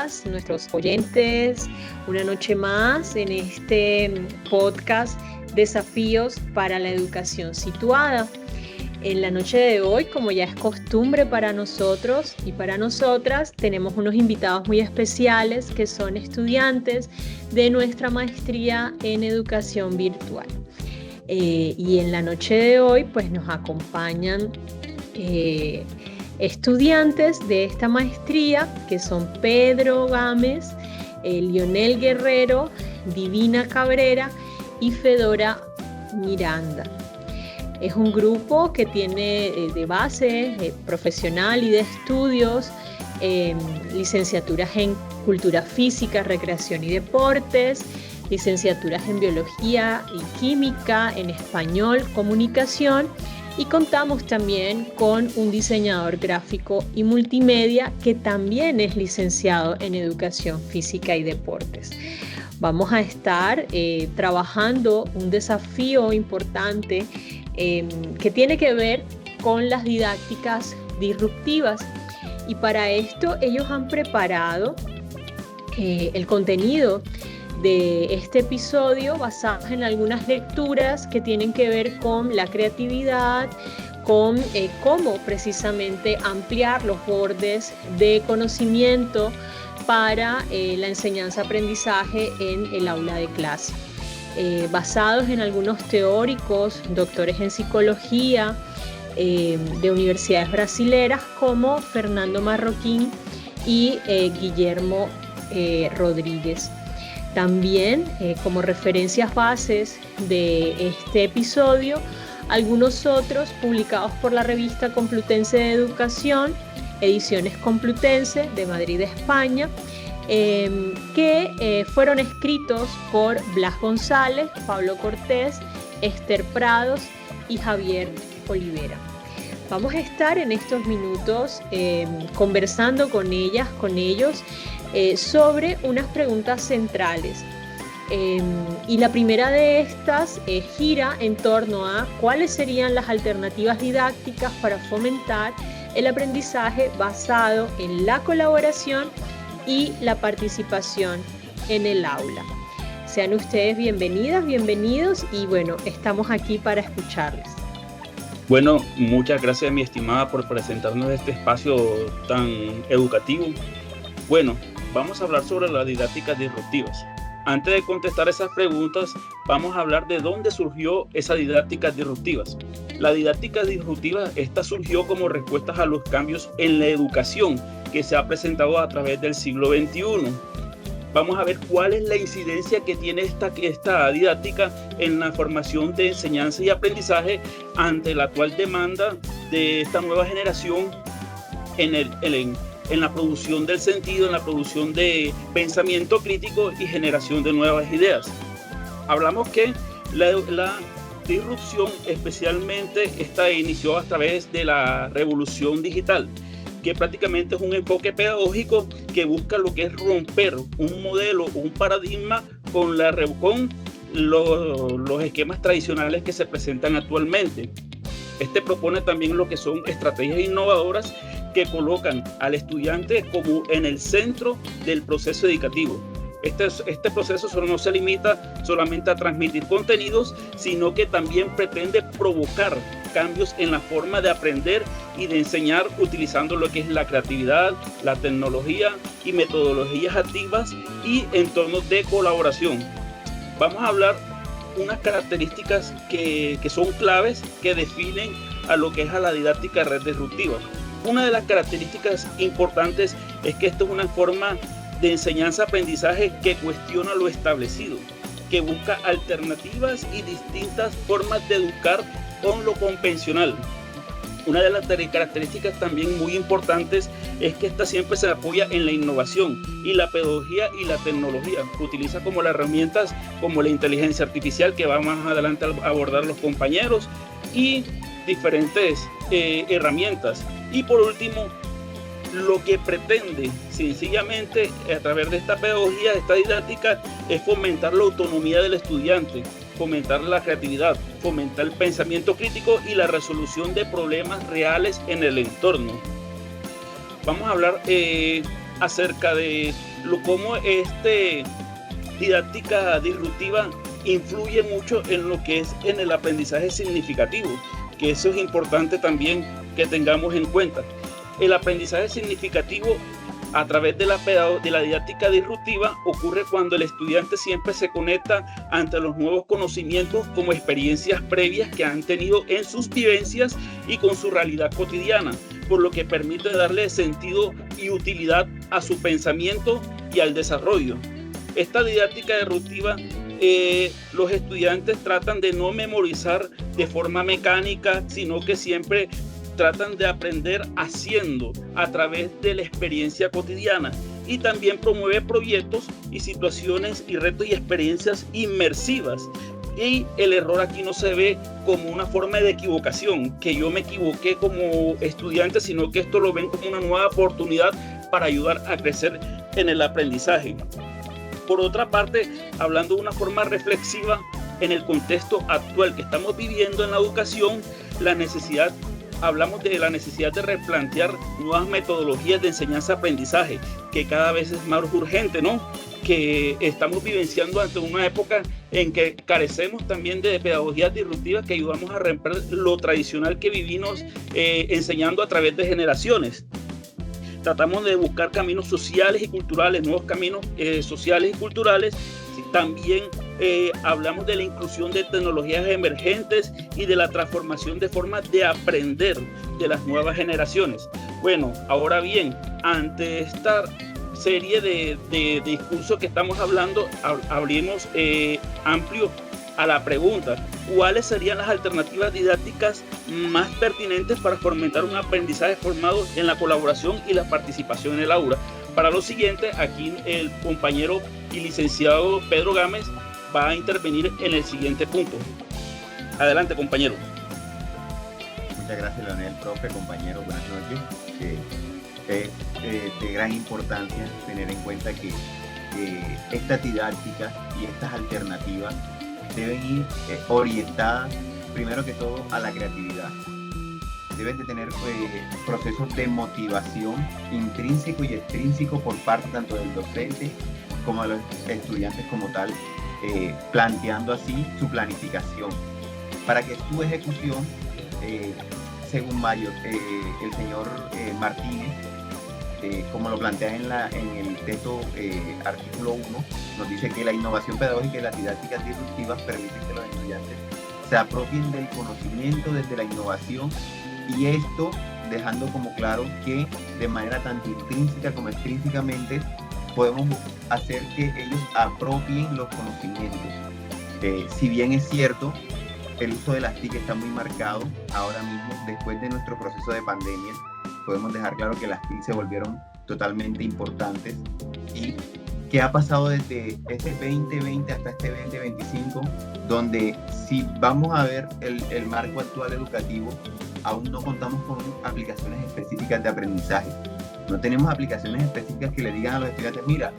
todas nuestros oyentes una noche más en este podcast Desafíos para la Educación Situada. En la noche de hoy, como ya es costumbre para nosotros y para nosotras, tenemos unos invitados muy especiales que son estudiantes de nuestra maestría en educación virtual. Y en la noche de hoy pues nos acompañan estudiantes de esta maestría que son Pedro Gámez, Lionel Guerrero, Divina Cabrera y Fedora Miranda. Es un grupo que tiene de base profesional y de estudios licenciaturas en Cultura Física, Recreación y Deportes, licenciaturas en Biología y Química, en Español, Comunicación, y contamos también con un diseñador gráfico y multimedia que también es licenciado en Educación Física y Deportes. Vamos a estar trabajando un desafío importante que tiene que ver con las didácticas disruptivas, y para esto ellos han preparado el contenido de este episodio basado en algunas lecturas que tienen que ver con la creatividad, con cómo precisamente ampliar los bordes de conocimiento para la enseñanza-aprendizaje en el aula de clase. Basados en algunos teóricos, doctores en psicología de universidades brasileras como Fernando Marroquín y Guillermo Rodríguez. También como referencias bases de este episodio, algunos otros publicados por la revista Complutense de Educación, Ediciones Complutense de Madrid, España, que fueron escritos por Blas González, Pablo Cortés, Esther Prados y Javier Olivera. Vamos a estar en estos minutos conversando con ellas, con ellos, sobre unas preguntas centrales. Y la primera de estas gira en torno a cuáles serían las alternativas didácticas para fomentar el aprendizaje basado en la colaboración y la participación en el aula. Sean ustedes bienvenidas, bienvenidos, y bueno, estamos aquí para escucharles. Bueno, muchas gracias, mi estimada, por presentarnos este espacio tan educativo. Bueno, vamos a hablar sobre las didácticas disruptivas. Antes de contestar esas preguntas, vamos a hablar de dónde surgió esas didácticas disruptivas. La didáctica disruptiva, esta surgió como respuesta a los cambios en la educación que se ha presentado a través del siglo XXI. Vamos a ver cuál es la incidencia que tiene esta didáctica en la formación de enseñanza y aprendizaje ante la actual demanda de esta nueva generación en la producción del sentido, en la producción de pensamiento crítico y generación de nuevas ideas. Hablamos que la disrupción especialmente inició a través de la revolución digital, que prácticamente es un enfoque pedagógico que busca lo que es romper un modelo, un paradigma con los esquemas tradicionales que se presentan actualmente. Este propone también lo que son estrategias innovadoras que colocan al estudiante como en el centro del proceso educativo. Este proceso no se limita solamente a transmitir contenidos, sino que también pretende provocar cambios en la forma de aprender y de enseñar, utilizando lo que es la creatividad, la tecnología y metodologías activas y entornos de colaboración. Vamos a hablar unas características que son claves, que definen a lo que es a la didáctica red disruptiva. Una de las características importantes es que esto es una forma de enseñanza-aprendizaje que cuestiona lo establecido, que busca alternativas y distintas formas de educar con lo convencional. Una de las características también muy importantes es que esta siempre se apoya en la innovación y la pedagogía y la tecnología. Utiliza como las herramientas como la inteligencia artificial, que va más adelante a abordar los compañeros, y diferentes herramientas. Y por último, lo que pretende sencillamente a través de esta pedagogía, de esta didáctica, es fomentar la autonomía del estudiante, fomentar la creatividad, fomentar el pensamiento crítico y la resolución de problemas reales en el entorno. Vamos a hablar acerca de cómo didáctica disruptiva influye mucho en lo que es en el aprendizaje significativo, que eso es importante también que tengamos en cuenta. El aprendizaje significativo a través de la didáctica disruptiva ocurre cuando el estudiante siempre se conecta ante los nuevos conocimientos como experiencias previas que han tenido en sus vivencias y con su realidad cotidiana, por lo que permite darle sentido y utilidad a su pensamiento y al desarrollo. Esta didáctica disruptiva, los estudiantes tratan de no memorizar de forma mecánica, sino que siempre tratan de aprender haciendo a través de la experiencia cotidiana, y también promueve proyectos y situaciones y retos y experiencias inmersivas. Y el error aquí no se ve como una forma de equivocación, que yo me equivoqué como estudiante, sino que esto lo ven como una nueva oportunidad para ayudar a crecer en el aprendizaje. Por otra parte, hablando de una forma reflexiva, en el contexto actual que estamos viviendo en la educación, hablamos de la necesidad de replantear nuevas metodologías de enseñanza-aprendizaje, que cada vez es más urgente, ¿no? Que estamos vivenciando ante una época en que carecemos también de pedagogías disruptivas que ayudamos a romper lo tradicional que vivimos enseñando a través de generaciones. Tratamos de buscar caminos sociales y culturales, nuevos caminos sociales y culturales. También hablamos de la inclusión de tecnologías emergentes y de la transformación de formas de aprender de las nuevas generaciones. Bueno, ahora bien, ante esta serie de discursos que estamos hablando, abrimos amplio a la pregunta: ¿cuáles serían las alternativas didácticas más pertinentes para fomentar un aprendizaje formado en la colaboración y la participación en el aula? Para lo siguiente, aquí el compañero y licenciado Pedro Gámez va a intervenir en el siguiente punto. Adelante, compañero. Muchas gracias, Leonel, profe, compañero, buenas noches. Es de gran importancia tener en cuenta que estas didácticas y estas alternativas deben ir orientadas, primero que todo, a la creatividad. Deben de tener procesos de motivación intrínseco y extrínseco por parte tanto del docente como de los estudiantes como tal, planteando así su planificación, para que su ejecución, según Mayo, el señor Martínez, como lo plantea en el texto artículo 1, nos dice que la innovación pedagógica y las didácticas disruptivas permiten que los estudiantes se apropien del conocimiento desde la innovación, y esto dejando como claro que de manera tanto intrínseca como extrínsecamente podemos hacer que ellos apropien los conocimientos. Si bien es cierto, el uso de las TIC está muy marcado ahora mismo, después de nuestro proceso de pandemia, podemos dejar claro que las TIC se volvieron totalmente importantes. ¿Y qué ha pasado desde este 2020 hasta este 2025? Donde si vamos a ver el marco actual educativo, aún no contamos con aplicaciones específicas de aprendizaje. No tenemos aplicaciones específicas que le digan a los estudiantes: mira,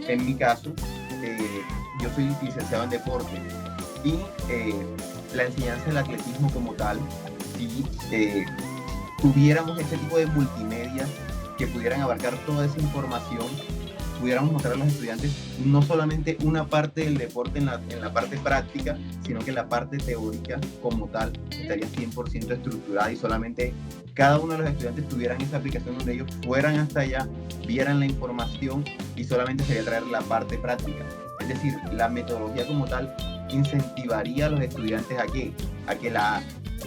en mi caso, yo soy licenciado en deporte, y la enseñanza del atletismo como tal, si tuviéramos este tipo de multimedia que pudieran abarcar toda esa información, pudiéramos mostrar a los estudiantes no solamente una parte del deporte en la parte práctica, sino que la parte teórica como tal estaría 100% estructurada, y solamente cada uno de los estudiantes tuvieran esa aplicación donde ellos fueran hasta allá, vieran la información, y solamente sería traer la parte práctica. Es decir, la metodología como tal incentivaría a los estudiantes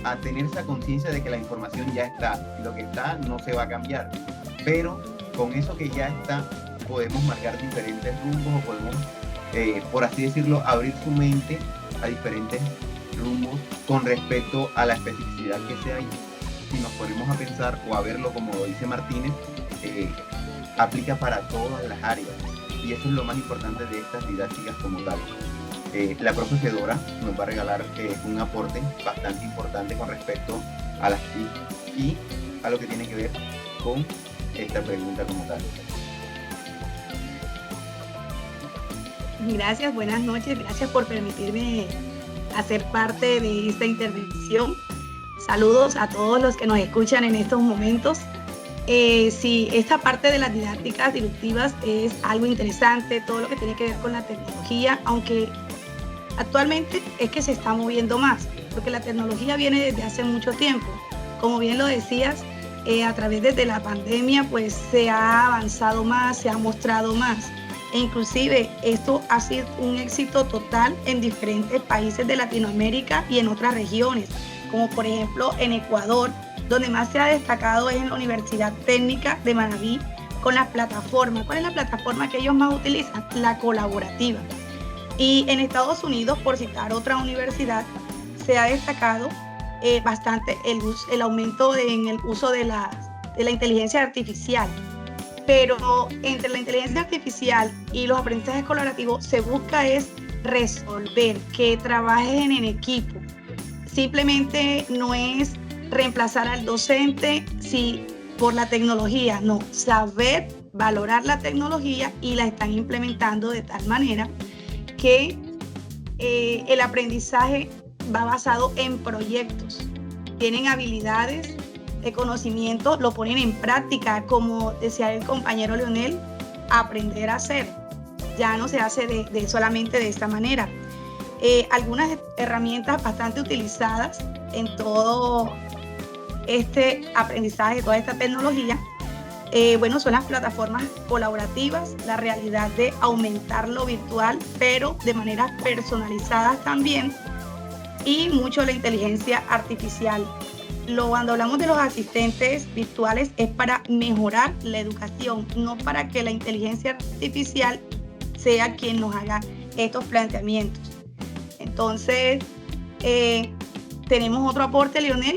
a tener esa conciencia de que la información ya está, y lo que está no se va a cambiar, pero con eso que ya está podemos marcar diferentes rumbos, o podemos, por así decirlo, abrir su mente a diferentes rumbos con respecto a la especificidad que sea. Y si nos ponemos a pensar o a verlo como lo dice Martínez, aplica para todas las áreas, y eso es lo más importante de estas didácticas como tal. La profesora nos va a regalar un aporte bastante importante con respecto a las TIC y a lo que tiene que ver con esta pregunta como tal. Gracias, buenas noches, gracias por permitirme hacer parte de esta intervención. Saludos a todos los que nos escuchan en estos momentos. Sí, esta parte de las didácticas disruptivas es algo interesante, todo lo que tiene que ver con la tecnología, aunque actualmente es que se está moviendo más, porque la tecnología viene desde hace mucho tiempo. Como bien lo decías, a través de la pandemia pues se ha avanzado más, se ha mostrado más. E inclusive esto ha sido un éxito total en diferentes países de Latinoamérica y en otras regiones, como por ejemplo en Ecuador, donde más se ha destacado es en la Universidad Técnica de Manabí con las plataformas. ¿Cuál es la plataforma que ellos más utilizan? La colaborativa. Y en Estados Unidos, por citar otra universidad, se ha destacado bastante el aumento en el uso de la inteligencia artificial. Pero entre la inteligencia artificial y los aprendizajes colaborativos se busca es resolver, que trabajen en equipo. Simplemente no es reemplazar al docente por la tecnología, no, saber valorar la tecnología y la están implementando de tal manera que el aprendizaje va basado en proyectos. Tienen habilidades, conocimiento, lo ponen en práctica, como decía el compañero Leonel, aprender a hacer. Ya no se hace solamente de esta manera. Algunas herramientas bastante utilizadas en todo este aprendizaje, toda esta tecnología, son las plataformas colaborativas, la realidad de aumentar lo virtual, pero de maneras personalizadas también, y mucho la inteligencia artificial. Cuando hablamos de los asistentes virtuales es para mejorar la educación, no para que la inteligencia artificial sea quien nos haga estos planteamientos. Entonces, tenemos otro aporte, Leonel.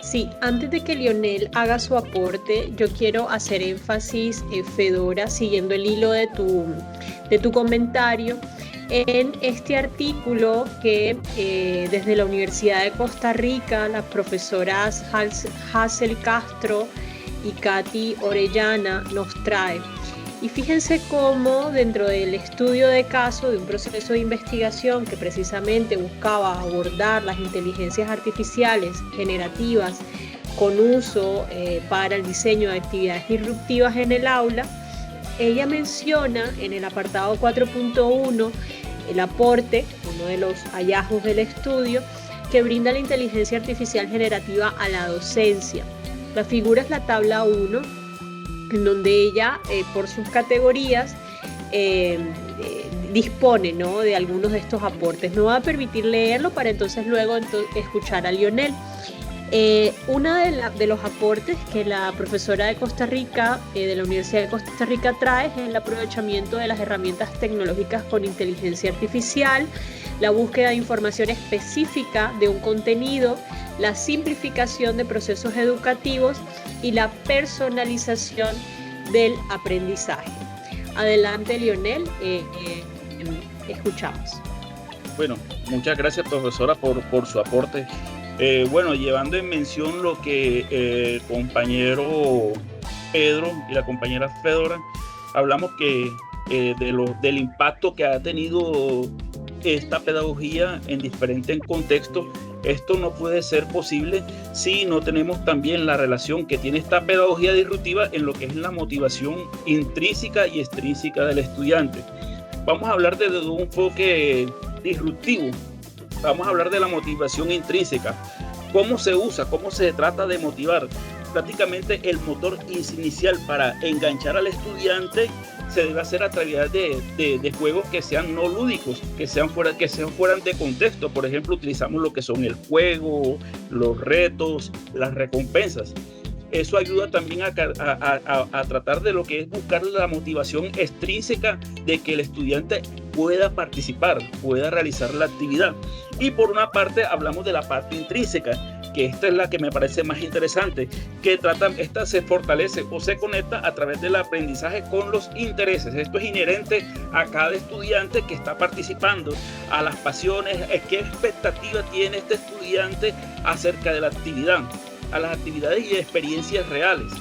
Sí, antes de que Leonel haga su aporte, yo quiero hacer énfasis, Fedora, siguiendo el hilo de tu comentario, en este artículo que desde la Universidad de Costa Rica, las profesoras Hazel Castro y Katy Orellana nos trae. Y fíjense cómo dentro del estudio de caso de un proceso de investigación que precisamente buscaba abordar las inteligencias artificiales generativas con uso para el diseño de actividades disruptivas en el aula, ella menciona en el apartado 4.1 el aporte, uno de los hallazgos del estudio, que brinda la inteligencia artificial generativa a la docencia. La figura es la tabla 1, en donde ella, por sus categorías, dispone, ¿no?, de algunos de estos aportes. Me voy a permitir leerlo para entonces luego escuchar a Leonel. Uno de los aportes que la profesora de Costa Rica, de la Universidad de Costa Rica, trae es el aprovechamiento de las herramientas tecnológicas con inteligencia artificial, la búsqueda de información específica de un contenido, la simplificación de procesos educativos y la personalización del aprendizaje. Adelante, Leonel, escuchamos. Bueno, muchas gracias, profesora, por su aporte. Llevando en mención lo que el compañero Pedro y la compañera Fedora, hablamos que del impacto que ha tenido esta pedagogía en diferentes contextos. Esto no puede ser posible si no tenemos también la relación que tiene esta pedagogía disruptiva en lo que es la motivación intrínseca y extrínseca del estudiante. Vamos a hablar desde un enfoque disruptivo. Vamos a hablar de la motivación intrínseca. ¿Cómo se usa? ¿Cómo se trata de motivar? Prácticamente el motor inicial para enganchar al estudiante se debe hacer a través de juegos que sean no lúdicos, que sean fuera de contexto. Por ejemplo, utilizamos lo que son el juego, los retos, las recompensas. Eso ayuda también a tratar de lo que es buscar la motivación extrínseca de que el estudiante pueda participar, pueda realizar la actividad. Y por una parte hablamos de la parte intrínseca, que esta es la que me parece más interesante, que esta se fortalece o se conecta a través del aprendizaje con los intereses. Esto es inherente a cada estudiante que está participando, a las pasiones, qué expectativa tiene este estudiante acerca de la actividad, a las actividades y experiencias reales.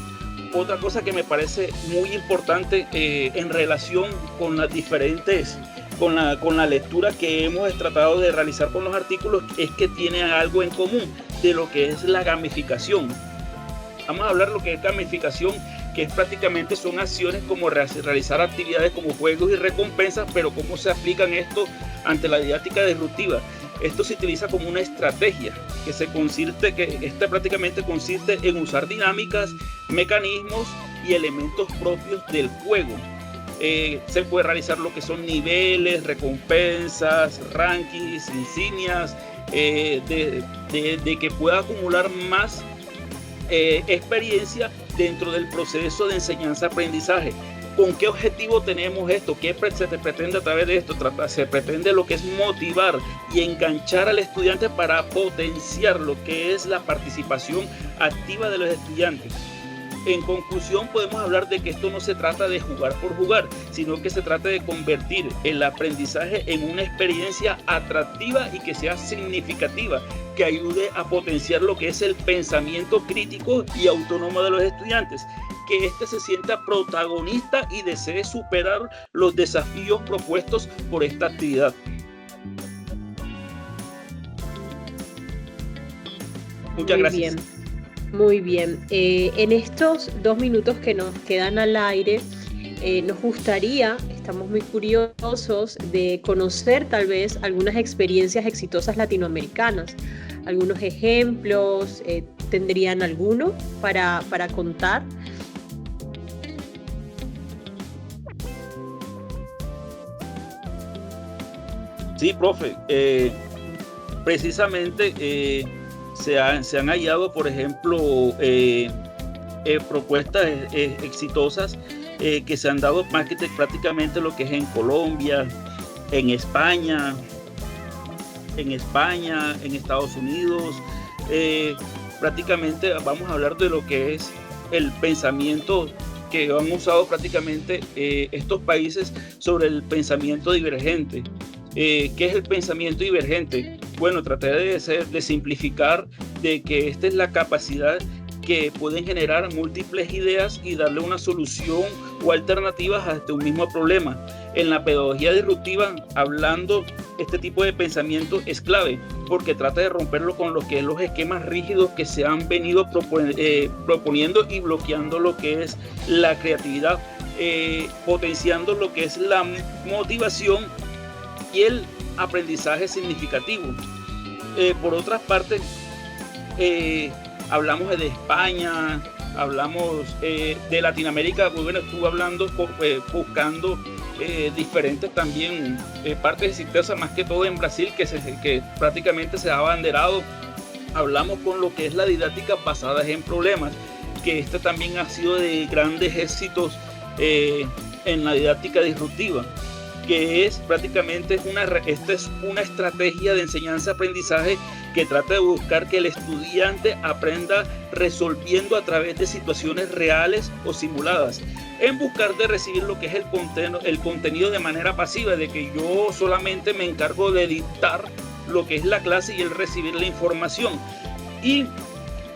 Otra cosa que me parece muy importante en relación con las diferentes, con la lectura que hemos tratado de realizar con los artículos, es que tienen algo en común, de lo que es la gamificación. Vamos a hablar de lo que es gamificación, que es prácticamente son acciones como realizar actividades como juegos y recompensas, pero cómo se aplican esto ante la didáctica disruptiva. Esto se utiliza como una estrategia esta prácticamente consiste en usar dinámicas, mecanismos y elementos propios del juego. Se puede realizar lo que son niveles, recompensas, rankings, insignias, de que pueda acumular más experiencia dentro del proceso de enseñanza-aprendizaje. ¿Con qué objetivo tenemos esto? ¿Qué se pretende a través de esto? Se pretende lo que es motivar y enganchar al estudiante para potenciar lo que es la participación activa de los estudiantes. En conclusión, podemos hablar de que esto no se trata de jugar por jugar, sino que se trata de convertir el aprendizaje en una experiencia atractiva y que sea significativa, que ayude a potenciar lo que es el pensamiento crítico y autónomo de los estudiantes, que éste se sienta protagonista y desee superar los desafíos propuestos por esta actividad. Muchas gracias. Muy bien. En estos 2 minutos que nos quedan al aire, nos gustaría, estamos muy curiosos de conocer tal vez algunas experiencias exitosas latinoamericanas, algunos ejemplos, ¿tendrían alguno para contar? Sí, profe, precisamente se han hallado, por ejemplo, propuestas exitosas que se han dado prácticamente lo que es en Colombia, en España, en Estados Unidos. Prácticamente vamos a hablar de lo que es el pensamiento que han usado prácticamente estos países sobre el pensamiento divergente. ¿Qué es el pensamiento divergente? Bueno, trataré de simplificar de que esta es la capacidad que pueden generar múltiples ideas y darle una solución o alternativas a un mismo problema. En la pedagogía disruptiva, hablando, este tipo de pensamiento es clave porque trata de romperlo con lo que es los esquemas rígidos que se han venido proponiendo y bloqueando lo que es la creatividad, potenciando lo que es la motivación y el aprendizaje significativo. Por otra parte, hablamos de España, hablamos de Latinoamérica. Bueno, estuve hablando, buscando diferentes también partes exitosas, más que todo en Brasil, que prácticamente se ha abanderado. Hablamos con lo que es la didáctica basada en problemas, que este también ha sido de grandes éxitos en la didáctica disruptiva, que es prácticamente esta es una estrategia de enseñanza-aprendizaje que trata de buscar que el estudiante aprenda resolviendo a través de situaciones reales o simuladas, en buscar de recibir lo que es el contenido de manera pasiva, de que yo solamente me encargo de dictar lo que es la clase y el recibir la información. Y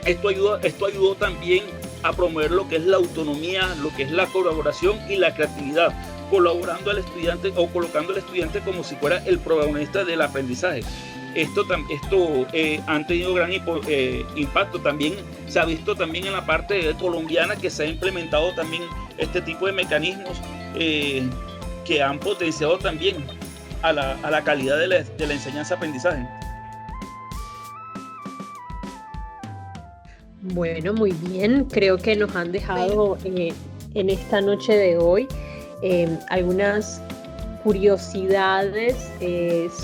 esto ayudó también a promover lo que es la autonomía, lo que es la colaboración y la creatividad, colaborando al estudiante o colocando al estudiante como si fuera el protagonista del aprendizaje. Esto han tenido gran impacto. También se ha visto también en la parte colombiana que se ha implementado también este tipo de mecanismos que han potenciado también a la calidad de la enseñanza-aprendizaje. Bueno, muy bien. Creo que nos han dejado en esta noche de hoy algunas curiosidades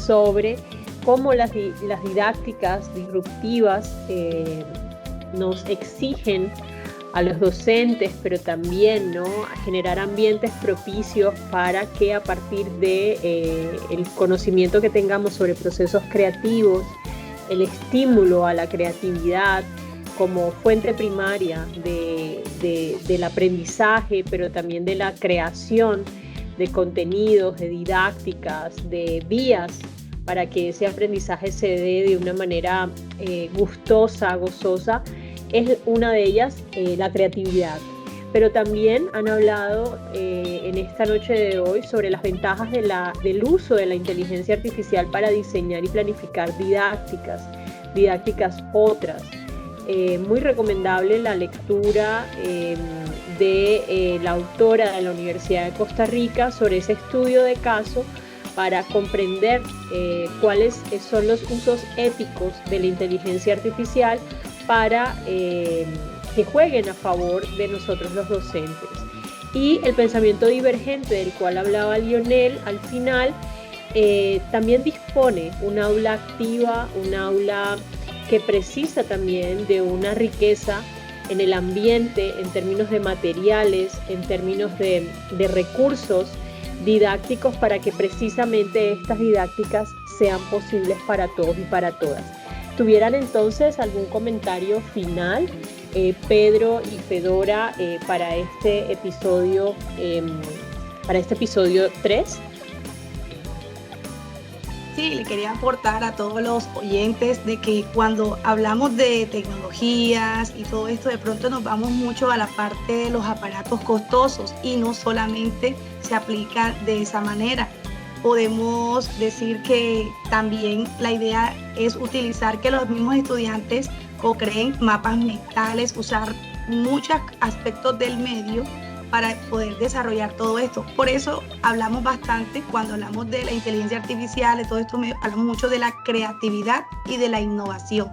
sobre cómo las didácticas disruptivas nos exigen a los docentes, pero también, ¿no?, a generar ambientes propicios para que a partir de el conocimiento que tengamos sobre procesos creativos, el estímulo a la creatividad como fuente primaria del aprendizaje, pero también de la creación de contenidos, de didácticas, de vías para que ese aprendizaje se dé de una manera gustosa, gozosa, es una de ellas la creatividad. Pero también han hablado en esta noche de hoy sobre las ventajas del uso de la inteligencia artificial para diseñar y planificar didácticas, didácticas otras. Muy recomendable la lectura de la autora de la Universidad de Costa Rica sobre ese estudio de caso para comprender cuáles son los usos éticos de la inteligencia artificial para que jueguen a favor de nosotros los docentes. Y el pensamiento divergente del cual hablaba Lionel al final también dispone un aula activa, un aula que precisa también de una riqueza en el ambiente, en términos de materiales, en términos de recursos didácticos para que precisamente estas didácticas sean posibles para todos y para todas. ¿Tuvieran entonces algún comentario final, Pedro y Fedora, para este episodio 3? Sí, le quería aportar a todos los oyentes de que cuando hablamos de tecnologías y todo esto, de pronto nos vamos mucho a la parte de los aparatos costosos y no solamente se aplica de esa manera. Podemos decir que también la idea es utilizar que los mismos estudiantes co-creen mapas mentales, usar muchos aspectos del medio para poder desarrollar todo esto. Por eso hablamos bastante, cuando hablamos de la inteligencia artificial, de todo esto, hablamos mucho de la creatividad y de la innovación,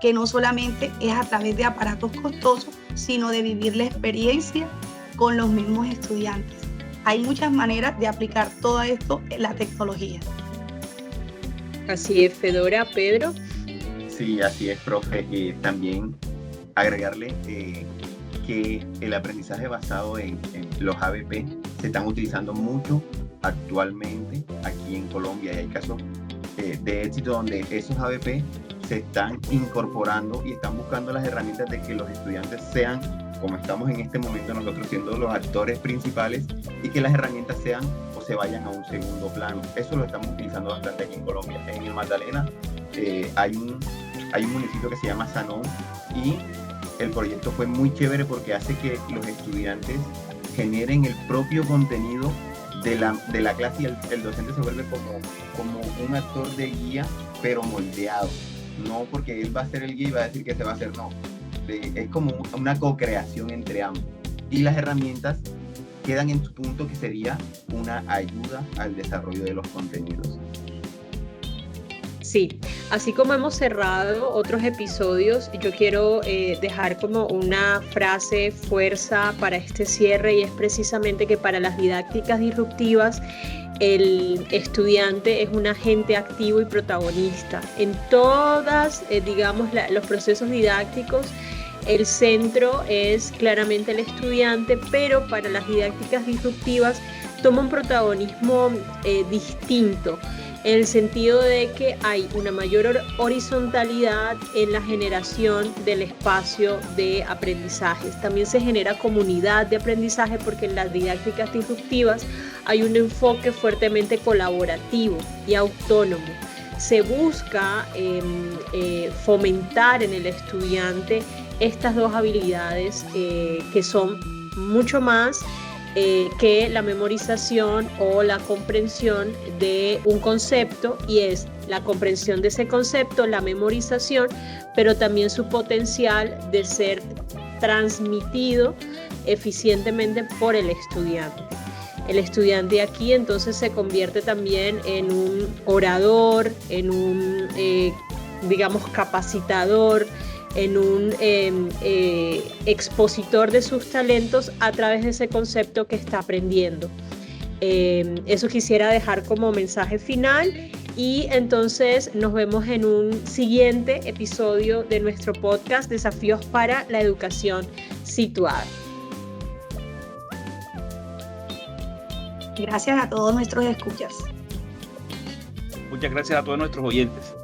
que no solamente es a través de aparatos costosos, sino de vivir la experiencia con los mismos estudiantes. Hay muchas maneras de aplicar todo esto en la tecnología. Así es, Fedora. Pedro. Sí, así es, profe. También agregarle que el aprendizaje basado en los ABP se están utilizando mucho actualmente aquí en Colombia, y hay casos de éxito donde esos ABP se están incorporando y están buscando las herramientas de que los estudiantes sean, como estamos en este momento nosotros siendo los actores principales, y que las herramientas sean o se vayan a un segundo plano. Eso lo estamos utilizando bastante aquí en Colombia. En el Magdalena hay un municipio que se llama Sanón, y el proyecto fue muy chévere porque hace que los estudiantes generen el propio contenido de la clase, y el docente se vuelve como un actor de guía, pero moldeado. No porque él va a ser el guía y va a decir que se va a hacer, no. Es como una co-creación entre ambos. Y las herramientas quedan en su punto, que sería una ayuda al desarrollo de los contenidos. Sí, así como hemos cerrado otros episodios, yo quiero dejar como una frase fuerza para este cierre, y es precisamente que para las didácticas disruptivas el estudiante es un agente activo y protagonista. En todas, los procesos didácticos, el centro es claramente el estudiante, pero para las didácticas disruptivas toma un protagonismo distinto, en el sentido de que hay una mayor horizontalidad en la generación del espacio de aprendizajes. También se genera comunidad de aprendizaje, porque en las didácticas disruptivas hay un enfoque fuertemente colaborativo y autónomo. Se busca fomentar en el estudiante estas dos habilidades que son mucho más que la memorización o la comprensión de un concepto, y es la comprensión de ese concepto, la memorización, pero también su potencial de ser transmitido eficientemente por el estudiante. El estudiante aquí entonces se convierte también en un orador, en un, capacitador, en un expositor de sus talentos a través de ese concepto que está aprendiendo. Eso quisiera dejar como mensaje final, y entonces nos vemos en un siguiente episodio de nuestro podcast Desafíos para la Educación Situada. Gracias a todos nuestros escuchas. Muchas gracias a todos nuestros oyentes.